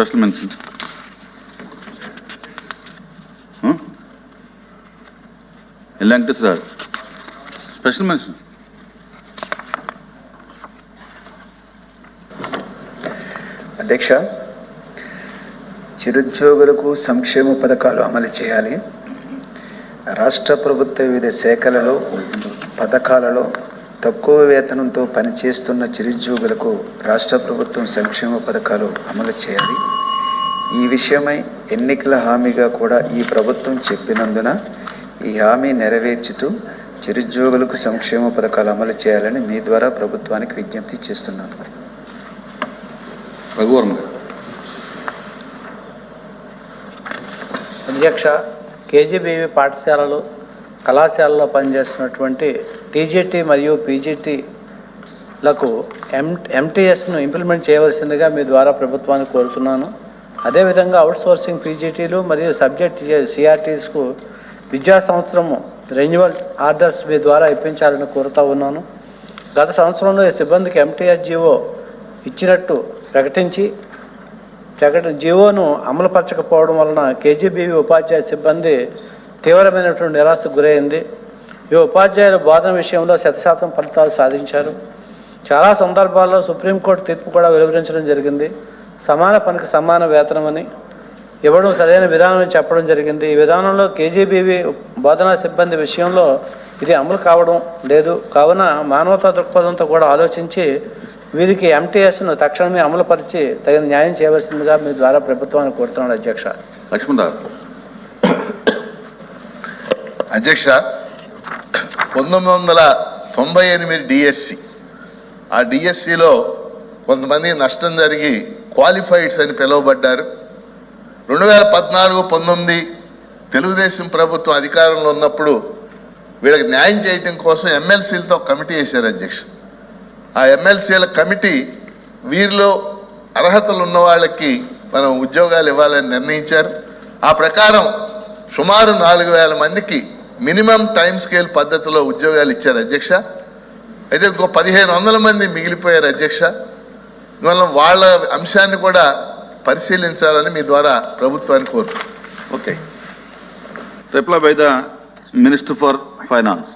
Special mention. Elantis sir. Special mention. అధ్యక్ష, చిరుద్యోగులకు సంక్షేమ పథకాలు అమలు చేయాలి. రాష్ట్ర ప్రభుత్వ వివిధ శాఖలలో పథకాలలో తక్కువ వేతనంతో పనిచేస్తున్న చిరుద్యోగులకు రాష్ట్ర ప్రభుత్వం సంక్షేమ పథకాలు అమలు చేయాలి. ఈ విషయమై ఎన్నికల హామీగా కూడా ఈ ప్రభుత్వం చెప్పినందున ఈ హామీ నెరవేర్చుతూ చిరుద్యోగులకు సంక్షేమ పథకాలు అమలు చేయాలని మీ ద్వారా ప్రభుత్వానికి విజ్ఞప్తి చేస్తున్నాను. అధ్యక్ష, కేజీబీవీ పాఠశాలలు కళాశాలలో పనిచేస్తున్నటువంటి టీజీటీ మరియు పీజీటీలకు ఎంటీఎస్ను ఇంప్లిమెంట్ చేయవలసిందిగా మీ ద్వారా ప్రభుత్వాన్ని కోరుతున్నాను. అదేవిధంగా అవుట్సోర్సింగ్ పీజీటీలు మరియు సబ్జెక్ట్ సిఆర్టీస్కు విద్యా సంవత్సరము రెన్యువల్ ఆర్డర్స్ మీ ద్వారా ఇప్పించాలని కోరుతూ ఉన్నాను. గత సంవత్సరంలో ఈ సిబ్బందికి ఎంటీఎస్ జీవో ఇచ్చినట్టు ప్రకటించి జీవోను అమలుపరచకపోవడం వలన కేజీబీవీ ఉపాధ్యాయ సిబ్బంది తీవ్రమైనటువంటి నిరాశకు గురైంది. ఈ ఉపాధ్యాయుల బోధన విషయంలో 100% ఫలితాలు సాధించారు. చాలా సందర్భాల్లో సుప్రీంకోర్టు తీర్పు కూడా వెలువరించడం జరిగింది. సమాన పనికి సమాన వేతనమని ఇవ్వడం సరైన విధానం అని చెప్పడం జరిగింది. ఈ విధానంలో కేజీబీవీ బోధనా సిబ్బంది విషయంలో ఇది అమలు కావడం లేదు. కావున మానవతా దృక్పథంతో కూడా ఆలోచించి వీరికి ఎంటీఎస్ను తక్షణమే అమలుపరిచి తగిన న్యాయం చేయవలసిందిగా మీ ద్వారా ప్రభుత్వాన్ని కోరుతున్నాడు. అధ్యక్ష. అధ్యక్ష, 1998 డిఎస్సి, ఆ డిఎస్సిలో కొంతమంది నష్టం జరిగి క్వాలిఫైడ్స్ అని పిలువబడ్డారు. 2014-19 తెలుగుదేశం ప్రభుత్వం అధికారంలో ఉన్నప్పుడు వీళ్ళకి న్యాయం చేయడం కోసం ఎమ్మెల్సీలతో కమిటీ వేశారు. అధ్యక్ష, ఆ ఎమ్మెల్సీల కమిటీ వీరిలో అర్హతలు ఉన్న వాళ్ళకి మనం ఉద్యోగాలు ఇవ్వాలని నిర్ణయించారు. ఆ ప్రకారం సుమారు 4000 మందికి మినిమం టైం స్కేల్ పద్ధతిలో ఉద్యోగాలు ఇచ్చారు. అధ్యక్ష, అయితే ఇంకో 1500 మంది మిగిలిపోయారు. అధ్యక్ష, అందువల్ల వాళ్ళ అంశాన్ని కూడా పరిశీలించాలని మీ ద్వారా ప్రభుత్వాన్ని కోరుతున్నాను. Okay. Reply by the minister for finance.